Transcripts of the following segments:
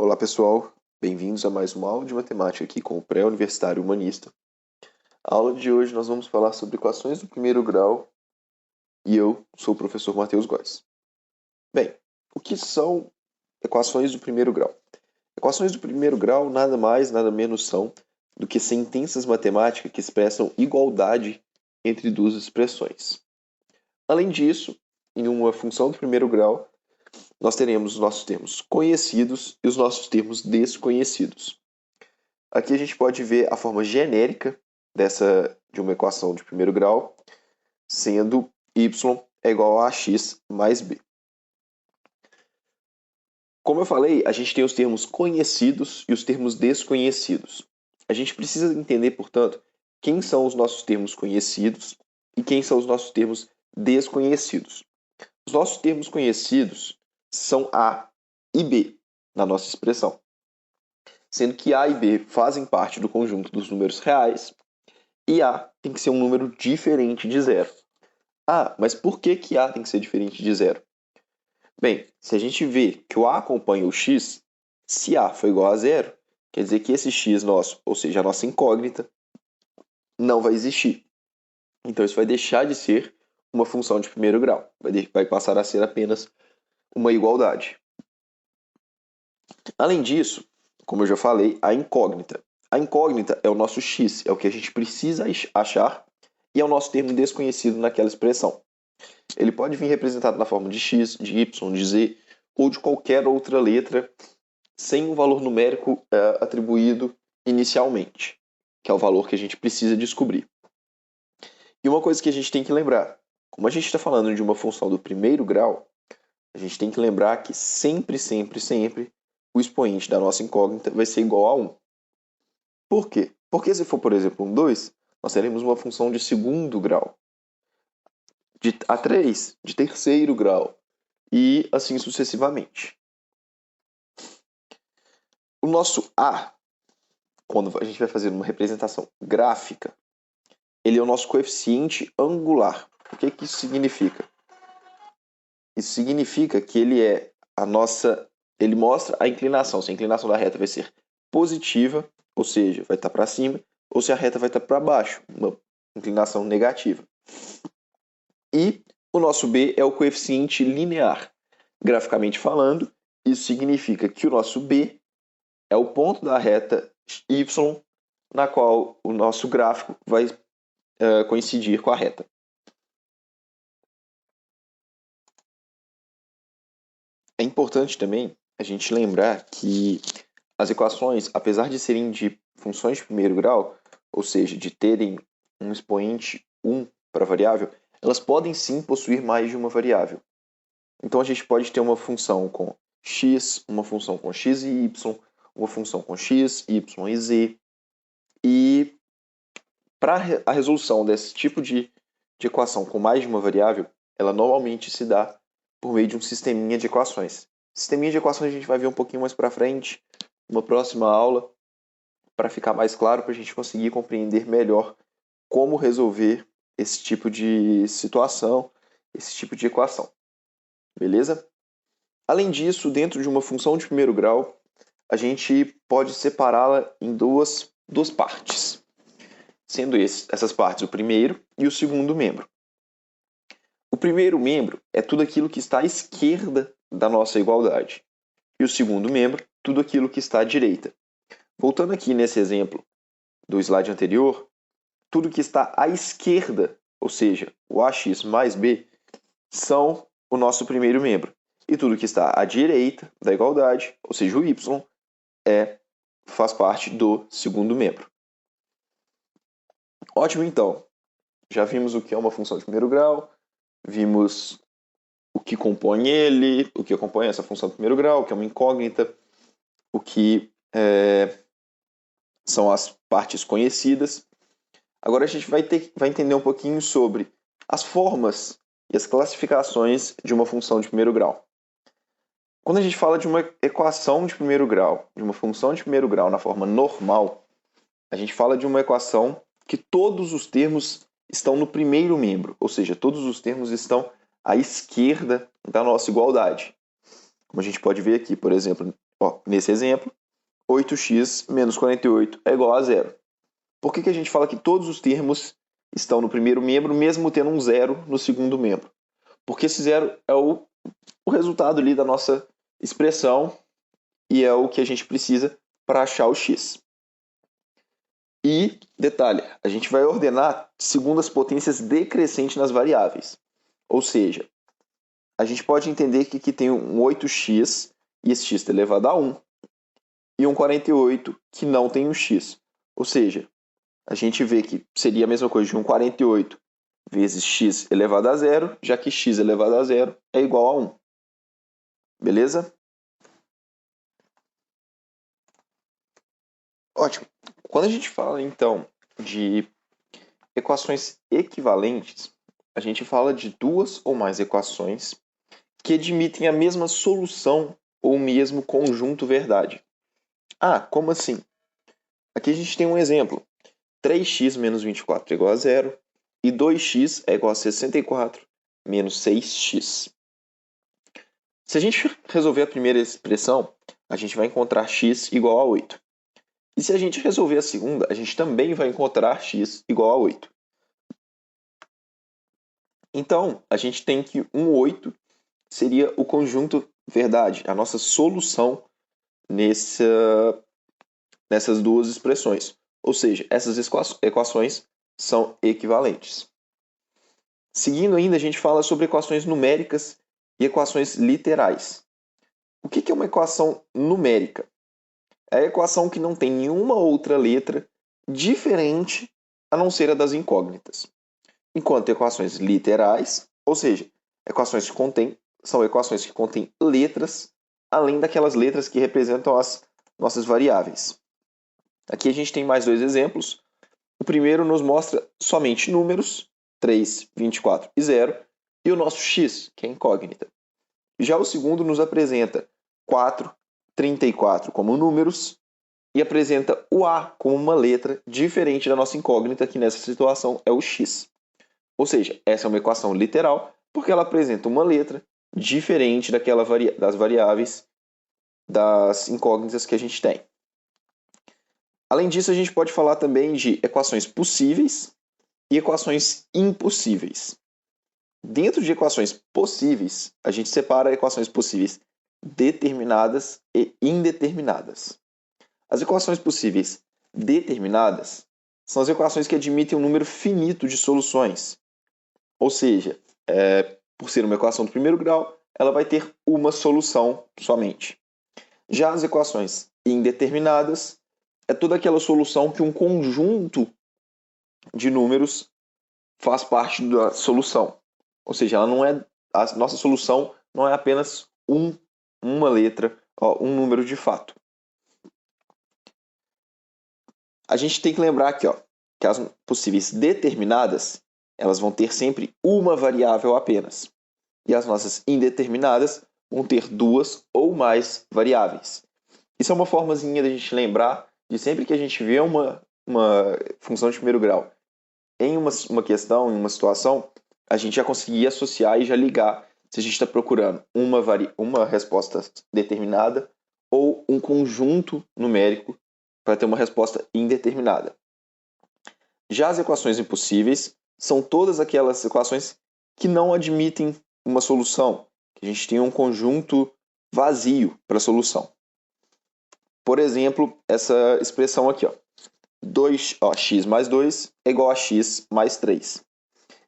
Olá pessoal, bem-vindos a mais uma aula de matemática aqui com o pré-universitário humanista. A aula de hoje nós vamos falar sobre equações do primeiro grau e eu sou o professor Matheus Góes. Bem, o que são equações do primeiro grau? Equações do primeiro grau nada mais, nada menos são do que sentenças matemáticas que expressam igualdade entre duas expressões. Além disso, em uma função do primeiro grau, nós teremos os nossos termos conhecidos e os nossos termos desconhecidos. Aqui a gente pode ver a forma genérica de uma equação de primeiro grau, sendo y é igual a x mais b. Como eu falei, a gente tem os termos conhecidos e os termos desconhecidos. A gente precisa entender, portanto, quem são os nossos termos conhecidos e quem são os nossos termos desconhecidos. Os nossos termos conhecidos são A e B na nossa expressão, sendo que A e B fazem parte do conjunto dos números reais e A tem que ser um número diferente de zero. Ah, mas por que A tem que ser diferente de zero? Bem, se a gente vê que o A acompanha o x, se A for igual a zero, quer dizer que esse x nosso, ou seja, a nossa incógnita, não vai existir. Então isso vai deixar de ser uma função de primeiro grau, vai passar a ser apenas uma igualdade. Além disso, como eu já falei, a incógnita. A incógnita é o nosso x, é o que a gente precisa achar e é o nosso termo desconhecido naquela expressão. Ele pode vir representado na forma de x, de y, de z ou de qualquer outra letra sem um valor numérico atribuído inicialmente, que é o valor que a gente precisa descobrir. E uma coisa que a gente tem que lembrar, como a gente está falando de uma função do primeiro grau, a gente tem que lembrar que sempre o expoente da nossa incógnita vai ser igual a 1. Por quê? Porque se for, por exemplo, um 2, nós teremos uma função de segundo grau, a 3 de terceiro grau, e assim sucessivamente. O nosso A, quando a gente vai fazer uma representação gráfica, ele é o nosso coeficiente angular. O que isso significa? Isso significa que ele mostra a inclinação. Se a inclinação da reta vai ser positiva, ou seja, vai estar para cima, ou se a reta vai estar para baixo, uma inclinação negativa. E o nosso B é o coeficiente linear. Graficamente falando, isso significa que o nosso B é o ponto da reta y na qual o nosso gráfico vai coincidir com a reta. É importante também a gente lembrar que as equações, apesar de serem de funções de primeiro grau, ou seja, de terem um expoente 1 para a variável, elas podem sim possuir mais de uma variável. Então a gente pode ter uma função com x, uma função com x e y, uma função com x, y e z. E para a resolução desse tipo de equação com mais de uma variável, ela normalmente se dá por meio de um sisteminha de equações. Sisteminha de equações a gente vai ver um pouquinho mais para frente, numa próxima aula, para ficar mais claro, para a gente conseguir compreender melhor como resolver esse tipo de situação, esse tipo de equação. Beleza? Além disso, dentro de uma função de primeiro grau, a gente pode separá-la em duas partes, sendo essas partes o primeiro e o segundo membro. O primeiro membro é tudo aquilo que está à esquerda da nossa igualdade, e o segundo membro, tudo aquilo que está à direita. Voltando aqui nesse exemplo do slide anterior, tudo que está à esquerda, ou seja, o ax mais b, são o nosso primeiro membro. E tudo que está à direita da igualdade, ou seja, o y, faz parte do segundo membro. Ótimo, então. Já vimos o que é uma função de primeiro grau, vimos o que compõe ele, o que acompanha essa função de primeiro grau, o que é uma incógnita, o que são as partes conhecidas. Agora a gente vai entender um pouquinho sobre as formas e as classificações de uma função de primeiro grau. Quando a gente fala de uma equação de primeiro grau, de uma função de primeiro grau na forma normal, a gente fala de uma equação que todos os termos estão no primeiro membro, ou seja, todos os termos estão à esquerda da nossa igualdade. Como a gente pode ver aqui, por exemplo, nesse exemplo, 8x menos 48 é igual a zero. Por que a gente fala que todos os termos estão no primeiro membro, mesmo tendo um zero no segundo membro? Porque esse zero é o resultado ali da nossa expressão e é o que a gente precisa para achar o x. E, detalhe, a gente vai ordenar segundo as potências decrescentes nas variáveis. Ou seja, a gente pode entender que aqui tem um 8x e esse x está elevado a 1 e um 48 que não tem um x. Ou seja, a gente vê que seria a mesma coisa de um 48 vezes x elevado a zero, já que x elevado a zero é igual a 1. Beleza? Ótimo. Quando a gente fala, então, de equações equivalentes, a gente fala de duas ou mais equações que admitem a mesma solução ou o mesmo conjunto verdade. Ah, como assim? Aqui a gente tem um exemplo. 3x menos 24 é igual a zero e 2x é igual a 64 menos 6x. Se a gente resolver a primeira expressão, a gente vai encontrar x igual a 8. E se a gente resolver a segunda, a gente também vai encontrar x igual a 8. Então, a gente tem que um 8 seria o conjunto verdade, a nossa solução nessas duas expressões. Ou seja, essas equações são equivalentes. Seguindo ainda, a gente fala sobre equações numéricas e equações literais. O que é uma equação numérica? É a equação que não tem nenhuma outra letra diferente a não ser a das incógnitas. Enquanto equações literais, ou seja, são equações que contêm letras, além daquelas letras que representam as nossas variáveis. Aqui a gente tem mais dois exemplos. O primeiro nos mostra somente números, 3, 24 e 0, e o nosso x, que é incógnita. Já o segundo nos apresenta 4, 34 como números e apresenta o a como uma letra diferente da nossa incógnita, que nessa situação é o x. Ou seja, essa é uma equação literal, porque ela apresenta uma letra diferente das variáveis das incógnitas que a gente tem. Além disso, a gente pode falar também de equações possíveis e equações impossíveis. Dentro de equações possíveis, a gente separa equações possíveis determinadas e indeterminadas. As equações possíveis determinadas são as equações que admitem um número finito de soluções. Ou seja, por ser uma equação do primeiro grau, ela vai ter uma solução somente. Já as equações indeterminadas é toda aquela solução que um conjunto de números faz parte da solução. Ou seja, a nossa solução não é apenas uma letra, um número de fato. A gente tem que lembrar aqui, que as possíveis determinadas, elas vão ter sempre uma variável apenas. E as nossas indeterminadas vão ter duas ou mais variáveis. Isso é uma formazinha da gente lembrar de sempre que a gente vê uma função de primeiro grau em uma questão, em uma situação, a gente já conseguir associar e já ligar se a gente está procurando uma resposta determinada ou um conjunto numérico para ter uma resposta indeterminada. Já as equações impossíveis são todas aquelas equações que não admitem uma solução, que a gente tem um conjunto vazio para a solução. Por exemplo, essa expressão aqui, 2x mais 2 é igual a x mais 3.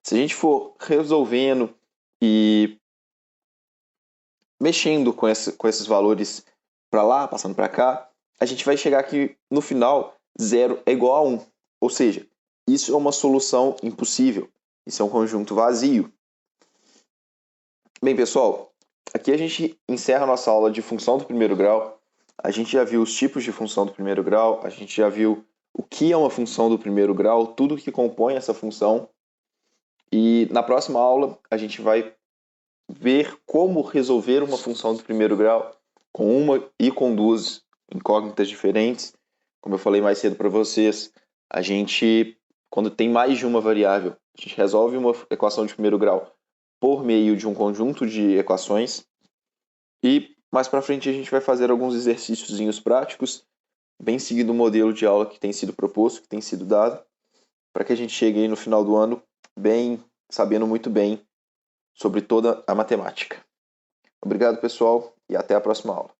Se a gente for resolvendo e mexendo com esses valores para lá, passando para cá, a gente vai chegar aqui no final, 0 é igual a 1. Ou seja, isso é uma solução impossível. Isso é um conjunto vazio. Bem, pessoal, aqui a gente encerra a nossa aula de função do primeiro grau. A gente já viu os tipos de função do primeiro grau, a gente já viu o que é uma função do primeiro grau, tudo que compõe essa função. E na próxima aula a gente vai ver como resolver uma função do primeiro grau com uma e com duas incógnitas diferentes. Como eu falei mais cedo para vocês, a gente, quando tem mais de uma variável, a gente resolve uma equação de primeiro grau por meio de um conjunto de equações. E Mais para frente a gente vai fazer alguns exercíciozinhos práticos, bem seguindo o modelo de aula que tem sido proposto, que tem sido dado, para que a gente chegue aí no final do ano bem, sabendo muito bem sobre toda a matemática. Obrigado, pessoal, e até a próxima aula.